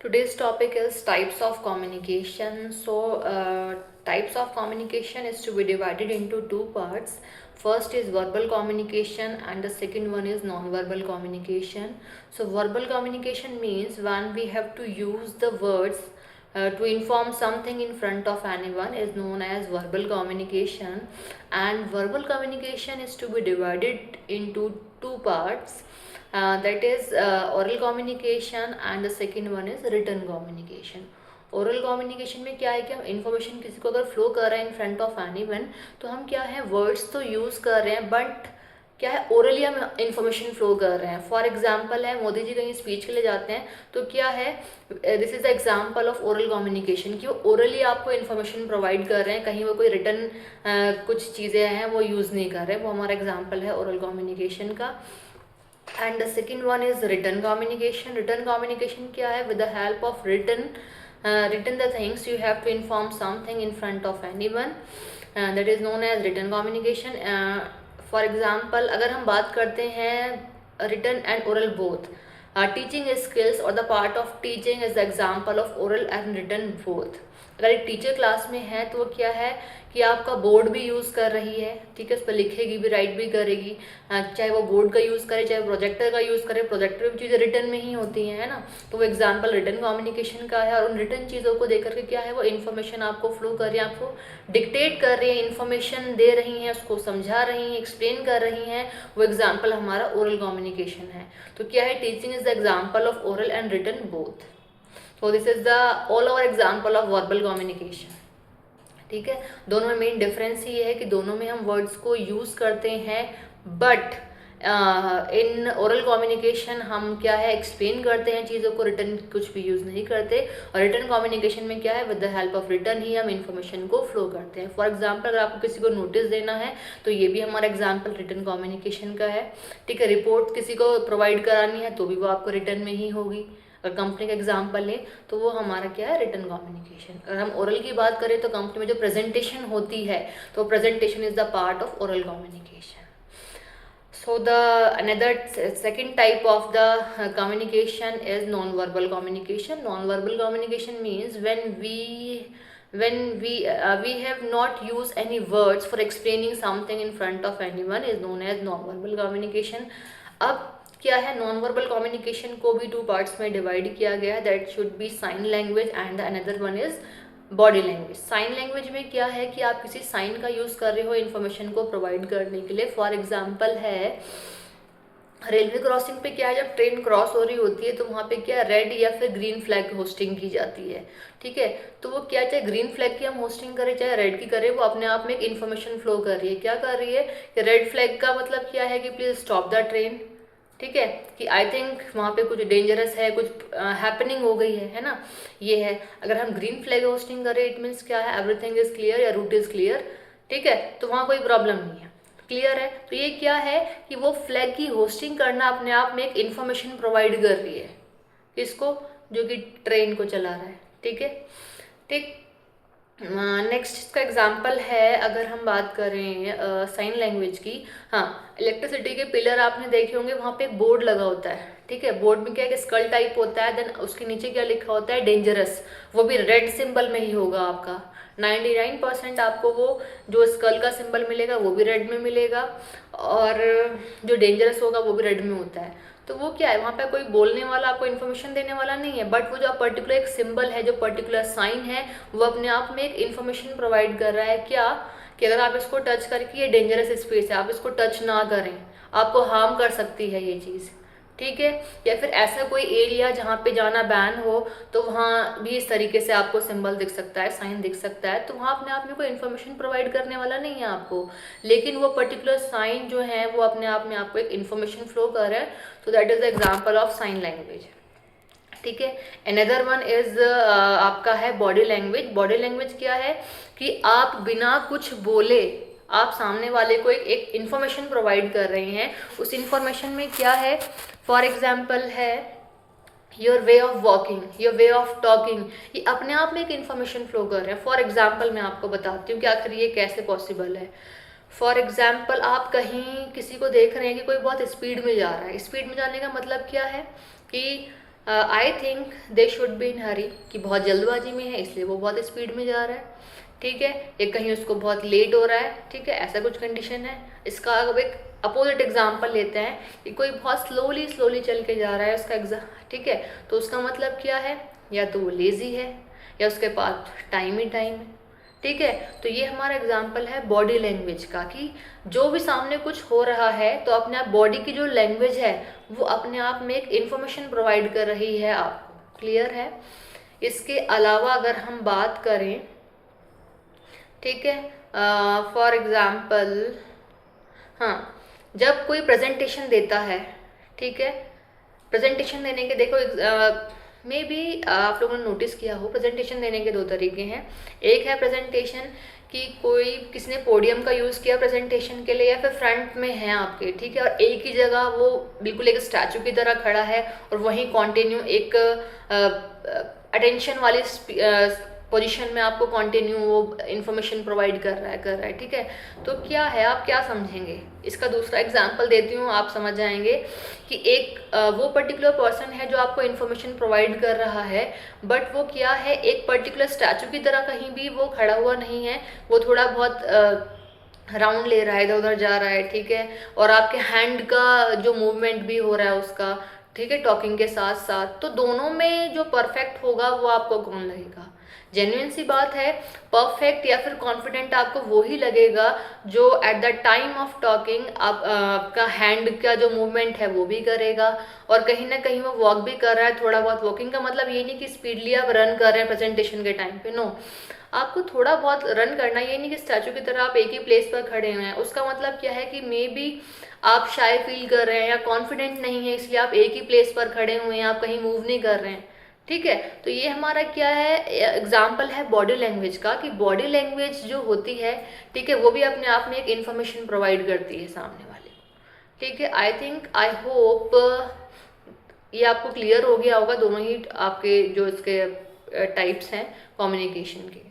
Today's topic is types of communication. Types of communication is to be divided into two parts. First is verbal communication, and the second one is non-verbal communication. So, verbal communication means when we have to use the words to inform something in front of anyone is known as verbal communication, and verbal communication is to be divided into two parts, that is oral communication, and the second one is written communication. Oral communication में क्या है कि हम information किसी को अगर flow कर रहे हैं इन फ्रंट ऑफ एनीवन, तो हम क्या है वर्ड्स तो यूज़ कर रहे हैं, बट क्या है ओरली हम इन्फॉर्मेशन फ्लो कर रहे हैं. फॉर एग्जांपल है, मोदी जी कहीं स्पीच के लिए जाते हैं तो क्या है, this is the example of oral communication कि वो ओरली आपको इन्फॉर्मेशन प्रोवाइड कर रहे हैं, कहीं वो कोई रिटर्न कुछ चीज़ें हैं वो यूज़ नहीं कर रहे. वो हमारा एग्जाम्पल है ओरल कम्युनिकेशन का. And the second one is written communication. Written communication क्या है, with the help of written the things you have to inform something in front of anyone, that is known as written communication. For example, अगर हम बात करते हैं written and oral both, teaching skills or the part of teaching is the example of oral and written both. अगर एक teacher class में है तो वो क्या है कि आपका बोर्ड भी यूज़ कर रही है, ठीक है, उस पर लिखेगी भी, राइट भी करेगी, चाहे वो बोर्ड का यूज़ करे चाहे प्रोजेक्टर का यूज़ करे. प्रोजेक्टर में चीज़ें रिटर्न में ही होती हैं, है ना. तो वो एग्जांपल रिटर्न कम्युनिकेशन का है, और उन रिटर्न चीज़ों को देख करके क्या है वो इन्फॉर्मेशन आपको फ्लो कर रही है, आपको डिक्टेट कर रही है, इन्फॉर्मेशन दे रही हैं, उसको समझा रही हैं, एक्सप्लेन कर रही हैं. वो एग्जाम्पल हमारा ओरल कम्युनिकेशन है. तो क्या है, teaching is the example of oral and written both. So this is the all over example of verbal communication. ठीक है, दोनों में मेन डिफरेंस ये है कि दोनों में हम वर्ड्स को यूज़ करते हैं, बट इन ओरल कम्युनिकेशन हम क्या है एक्सप्लेन करते हैं चीज़ों को, रिटर्न कुछ भी यूज़ नहीं करते. और रिटर्न कम्युनिकेशन में क्या है, with the help of return ही हम इन्फॉर्मेशन को फ्लो करते हैं. फॉर एग्जांपल, अगर आपको किसी को नोटिस देना है तो ये भी हमारा एग्जांपल रिटर्न कम्युनिकेशन का है. ठीक है, रिपोर्ट किसी को प्रोवाइड करानी है तो भी वो आपको रिटर्न में ही होगी. अगर कंपनी का एग्जाम्पल लें तो वो हमारा क्या है, रिटर्न कम्युनिकेशन. अगर हम ओरल की बात करें तो कंपनी में जो प्रेजेंटेशन होती है तो presentation is the part of oral communication. So the another second type of the communication is non-verbal communication. Non-verbal communication means when we have not used any words for explaining something in front of anyone is known as non-verbal communication. अब क्या है, non verbal communication को भी two parts में divide किया गया है, that should be sign language and another one is body language. Sign language में क्या है कि आप किसी साइन का यूज़ कर रहे हो इन्फॉर्मेशन को प्रोवाइड करने के लिए. फॉर एग्जांपल है, रेलवे क्रॉसिंग पे क्या है, जब ट्रेन क्रॉस हो रही होती है तो वहाँ पे क्या रेड या फिर ग्रीन फ्लैग होस्टिंग की जाती है. ठीक है, तो वो क्या, चाहे ग्रीन फ्लैग की हम होस्टिंग करें चाहे रेड की करें, वो अपने आप में एक इन्फॉर्मेशन फ्लो कर रही है. क्या कर रही है कि रेड फ्लैग का मतलब क्या है कि प्लीज़ स्टॉप द ट्रेन. ठीक है, कि आई थिंक वहाँ पे कुछ डेंजरस है, कुछ हैपनिंग हो गई है ना, ये है. अगर हम ग्रीन फ्लैग होस्टिंग करें इट मीन्स क्या है, एवरीथिंग इज क्लियर या रूट इज क्लियर. ठीक है, तो वहाँ कोई प्रॉब्लम नहीं है, क्लियर है. तो ये क्या है कि वो फ्लैग की होस्टिंग करना अपने आप में एक इन्फॉर्मेशन प्रोवाइड कर रही है किसको, जो कि ट्रेन को चला रहा है. ठीक है, ठीक. नेक्स्ट इसका एग्जांपल है, अगर हम बात करें साइन लैंग्वेज की. हाँ, इलेक्ट्रिसिटी के पिलर आपने देखे होंगे, वहाँ पे एक बोर्ड लगा होता है. ठीक है, बोर्ड में क्या है, स्कल टाइप होता है, देन उसके नीचे क्या लिखा होता है, डेंजरस. वो भी रेड सिंबल में ही होगा आपका. 99% आपको वो जो स्कल का सिंबल मिलेगा वो भी रेड में मिलेगा, और जो डेंजरस होगा वो भी रेड में होता है. तो वो क्या है, वहाँ पे कोई बोलने वाला आपको इन्फॉर्मेशन देने वाला नहीं है, बट वो जो पर्टिकुलर एक सिंबल है, जो पर्टिकुलर साइन है, वो अपने आप में एक इन्फॉर्मेशन प्रोवाइड कर रहा है. क्या कि अगर आप इसको टच करके, ये डेंजरस स्पेस है, आप इसको टच ना करें, आपको हार्म कर सकती है ये चीज़. ठीक है, या फिर ऐसा कोई एरिया जहाँ पे जाना बैन हो तो वहाँ भी इस तरीके से आपको सिंबल दिख सकता है, साइन दिख सकता है. तो वहाँ अपने आप में कोई इन्फॉर्मेशन प्रोवाइड करने वाला नहीं है आपको, लेकिन वो पर्टिकुलर साइन जो है वो अपने आप में आपको एक इन्फॉर्मेशन फ्लो कर रहा है. So that is the example of sine language. ठीक है, अनदर वन इज आपका है बॉडी लैंग्वेज. बॉडी लैंग्वेज क्या है कि आप बिना कुछ बोले आप सामने वाले को एक इन्फॉर्मेशन प्रोवाइड कर रहे हैं. उस इन्फॉर्मेशन में क्या है, फॉर एग्जाम्पल है your way of walking, your way of talking, ये अपने आप में एक इन्फॉर्मेशन फ्लो कर रहे हैं. फॉर एग्जाम्पल मैं आपको बताती हूँ कि आखिर ये कैसे पॉसिबल है. फॉर एग्जाम्पल, आप कहीं किसी को देख रहे हैं कि कोई बहुत स्पीड में जा रहा है. स्पीड में जाने का मतलब क्या है कि I think they should be in hurry, कि बहुत जल्दबाजी में है इसलिए वो बहुत स्पीड में जा रहा है, ठीक है, या कहीं उसको बहुत लेट हो रहा है, ठीक है, ऐसा कुछ कंडीशन है। इसका अब एक अपोजिट एग्जांपल लेते हैं कि कोई बहुत स्लोली स्लोली चल के जा रहा है उसका ठीक है, तो उसका मतलब क्या है, या तो वो लेज़ी है या उसके पास टाइम ही टाइम है, ठीक है। तो ये हमारा एग्जाम्पल है बॉडी लैंग्वेज का, कि जो भी सामने कुछ हो रहा है तो अपने आप बॉडी की जो लैंग्वेज है वो अपने आप में एक इन्फॉर्मेशन प्रोवाइड कर रही है आपको, क्लियर है। इसके अलावा अगर हम बात करें, ठीक है, फॉर एग्जाम्पल, हाँ, जब कोई प्रेजेंटेशन देता है, ठीक है, प्रेजेंटेशन देने के देखो मे बी आप लोगों ने नोटिस किया हो, प्रेजेंटेशन देने के दो तरीके हैं। एक है प्रेजेंटेशन कि कोई किसी ने पोडियम का यूज़ किया प्रेजेंटेशन के लिए, या फिर फ्रंट में है आपके, ठीक है, और एक ही जगह वो बिल्कुल एक स्टैचू की तरह खड़ा है और वहीं कॉन्टिन्यू एक अटेंशन वाली पोजीशन में आपको कंटिन्यू वो इन्फॉर्मेशन प्रोवाइड कर रहा है, ठीक है। तो क्या है, आप क्या समझेंगे, इसका दूसरा एग्जांपल देती हूँ, आप समझ जाएंगे कि एक वो पर्टिकुलर पर्सन है जो आपको इन्फॉर्मेशन प्रोवाइड कर रहा है, बट वो क्या है, एक पर्टिकुलर स्टैचू की तरह कहीं भी वो खड़ा हुआ नहीं है, वो थोड़ा बहुत राउंड ले रहा है, इधर उधर जा रहा है, ठीक है, और आपके हैंड का जो मूवमेंट भी हो रहा है उसका, ठीक है, टॉकिंग के साथ साथ। तो दोनों में जो परफेक्ट होगा वो आपको कौन लगेगा, जेन्युइन सी बात है, परफेक्ट या फिर कॉन्फिडेंट आपको वो ही लगेगा जो at the time of talking आपका हैंड का जो मूवमेंट है वो भी करेगा, और कहीं ना कहीं वो वॉक भी कर रहा है थोड़ा बहुत। वॉकिंग का मतलब ये नहीं कि स्पीडली आप रन कर रहे हैं प्रेजेंटेशन के टाइम पे, नो, आपको थोड़ा बहुत रन करना, ये नहीं कि स्टैचू की तरह आप एक ही प्लेस पर खड़े हुए हैं। उसका मतलब क्या है कि मे बी आप शाय फील कर रहे हैं या कॉन्फिडेंट नहीं है, इसलिए आप एक ही प्लेस पर खड़े हुए हैं, आप कहीं मूव नहीं कर रहे हैं, ठीक है। तो ये हमारा क्या है, एग्जाम्पल है बॉडी लैंग्वेज का, कि बॉडी लैंग्वेज जो होती है, ठीक है, वो भी अपने आप में एक इन्फॉर्मेशन प्रोवाइड करती है सामने वाले को, ठीक है। आई थिंक, आई होप ये आपको क्लियर हो गया होगा, दोनों ही आपके जो इसके टाइप्स हैं कम्युनिकेशन के।